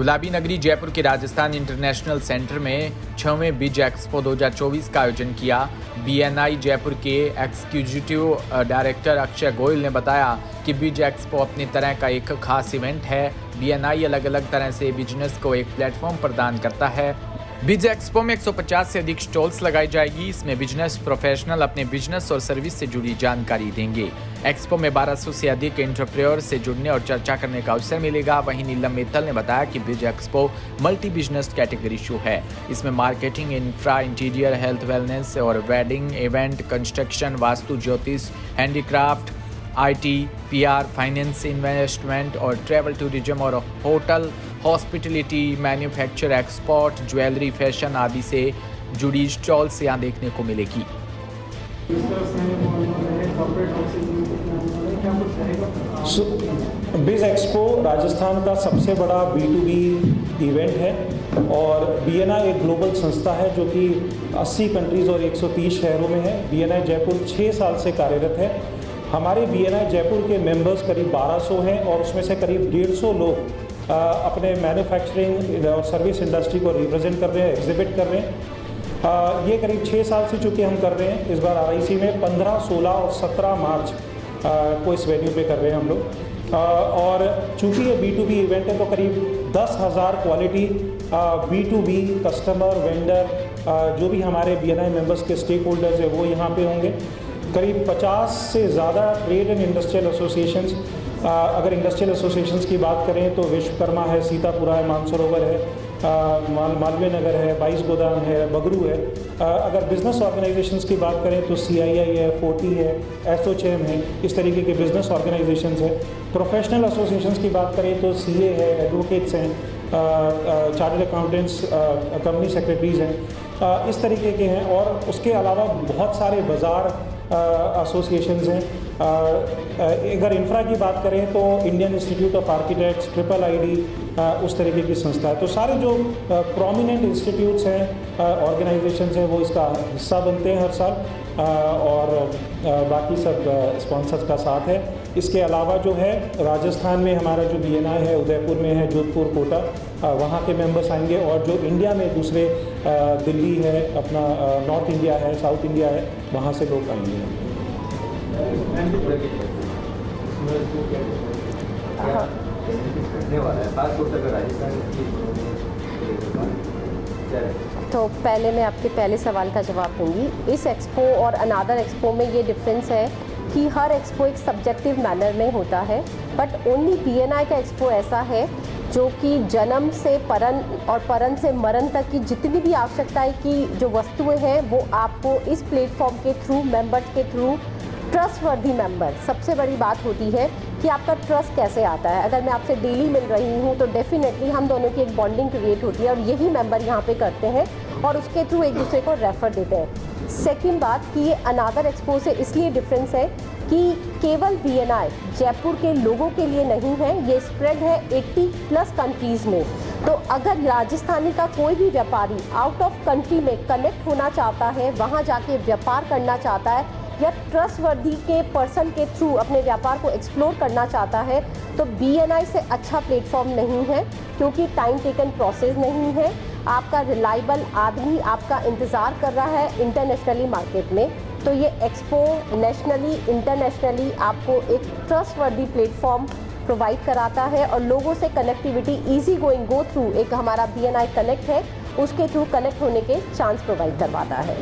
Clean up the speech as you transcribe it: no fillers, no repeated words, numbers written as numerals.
गुलाबी नगरी जयपुर के राजस्थान इंटरनेशनल सेंटर में 6वें बिज एक्सपो 2024 का आयोजन किया। BNI जयपुर के एग्जीक्यूटिव डायरेक्टर अक्षय गोयल ने बताया कि बिज एक्सपो अपनी तरह का एक खास इवेंट है। BNI अलग अलग तरह से बिजनेस को एक प्लेटफॉर्म प्रदान करता है। बिज एक्सपो में 150 से अधिक स्टॉल्स लगाई जाएगी। इसमें बिजनेस प्रोफेशनल अपने बिजनेस और सर्विस से जुड़ी जानकारी देंगे। एक्सपो में 1200 से अधिक एंटरप्रेन्योर से जुड़ने और चर्चा करने का अवसर मिलेगा। वहीं नीलम मित्तल ने बताया कि बिज expo multi business category show है। इसमें marketing, infra, interior, health, wellness और वेडिंग, इवेंट, कंस्ट्रक्शन, वास्तु, ज्योतिष, handicraft, IT, PR, finance, investment और ट्रैवल, टूरिज्म और hotel, hospitality, manufacture, export, jewellery, fashion आदि से जुड़ी स्टॉल्स यहाँ देखने को मिलेगी। बिज एक्सपो राजस्थान का सबसे बड़ा B2B इवेंट है और BNI एक ग्लोबल संस्था है जो कि 80 कंट्रीज़ और 130 शहरों में है। BNI जयपुर 6 साल से कार्यरत है। हमारे BNI जयपुर के मेंबर्स करीब 1200 हैं और उसमें से करीब 150 लोग अपने मैन्युफैक्चरिंग और सर्विस इंडस्ट्री को रिप्रेजेंट कर रहे हैं, एग्जिबिट कर रहे हैं। ये करीब 6 साल से चूँकि हम कर रहे हैं। इस बार RIC में 15, 16 और 17 मार्च को इस वेन्यू पे कर रहे हैं हम लोग। और चूँकि ये B2B इवेंट है तो करीब 10,000 क्वालिटी B2B कस्टमर, वेंडर, जो भी हमारे BNI मेंबर्स के स्टेक होल्डर्स हैं वो यहाँ पे होंगे। करीब 50 से ज़्यादा ट्रेड एंड इंडस्ट्रियल एसोसिएशंस, अगर इंडस्ट्रियल एसोसिएशंस की बात करें तो विश्वकर्मा है, सीतापुरा है, मानसरोवर है, मालवीय नगर है, 22 गोदाम है, बगरू है। अगर बिज़नेस ऑर्गेनाइजेशंस की बात करें तो CII है, 40 है, ASSOCHAM है, इस तरीके के बिज़नेस ऑर्गेनाइजेशंस हैं। प्रोफेशनल एसोसिएशंस की बात करें तो CA है, एडवोकेट्स हैं, चार्टर्ड अकाउंटेंट्स, कंपनी सेक्रेटरीज़ हैं, इस तरीके के हैं। और उसके अलावा बहुत सारे बाज़ार एसोसिएशंस हैं। अगर इंफ्रा की बात करें तो Indian institute of architects, IIID, उस तरीके की संस्था है। तो सारे जो प्रोमिनेंट इंस्टीट्यूट्स हैं, ऑर्गेनाइजेशंस हैं, वो इसका हिस्सा बनते हैं हर साल। और बाकी सब स्पॉन्सर्स का साथ है। इसके अलावा जो है राजस्थान में हमारा जो BNI है, उदयपुर में है, जोधपुर, कोटा, वहाँ के मेंबर्स आएंगे। और जो इंडिया में दूसरे दिल्ली है, अपना नॉर्थ इंडिया है, साउथ इंडिया है, वहाँ से लोग आएंगे। तो पहले मैं आपके पहले सवाल का जवाब दूंगी। इस एक्सपो और अनादर एक्सपो में ये डिफरेंस है कि हर एक्सपो एक सब्जेक्टिव मैनर में होता है, बट ओनली BNI का एक्सपो ऐसा है जो कि जन्म से परन और परन से मरण तक की जितनी भी आवश्यकताएं की जो वस्तुएं हैं वो आपको इस प्लेटफॉर्म के थ्रू, मेंबर्स के थ्रू, ट्रस्टवर्दी मेंबर, सबसे बड़ी बात होती है कि आपका ट्रस्ट कैसे आता है। अगर मैं आपसे डेली मिल रही हूँ तो डेफिनेटली हम दोनों की एक बॉन्डिंग क्रिएट होती है और यही मेंबर यहाँ पे करते हैं और उसके थ्रू एक दूसरे को रेफर देते हैं। सेकंड बात कि ये अनादर एक्सपो से इसलिए डिफरेंस है कि केवल BNI जयपुर के लोगों के लिए नहीं है, ये स्प्रेड है 80+ कंट्रीज़ में। तो अगर राजस्थानी का कोई भी व्यापारी आउट ऑफ कंट्री में कनेक्ट होना चाहता है, वहाँ जाके व्यापार करना चाहता है या ट्रस्टवर्दी के पर्सन के थ्रू अपने व्यापार को एक्सप्लोर करना चाहता है, तो BNI से अच्छा प्लेटफॉर्म नहीं है, क्योंकि टाइम टेकन प्रोसेस नहीं है। आपका रिलायबल आदमी आपका इंतज़ार कर रहा है इंटरनेशनली मार्केट में। तो ये एक्सपो नेशनली, इंटरनेशनली आपको एक ट्रस्टवर्दी प्लेटफॉर्म प्रोवाइड कराता है और लोगों से connectivity easy going go through एक हमारा BNI कनेक्ट है, उसके थ्रू कनेक्ट होने के चांस प्रोवाइड करवाता है।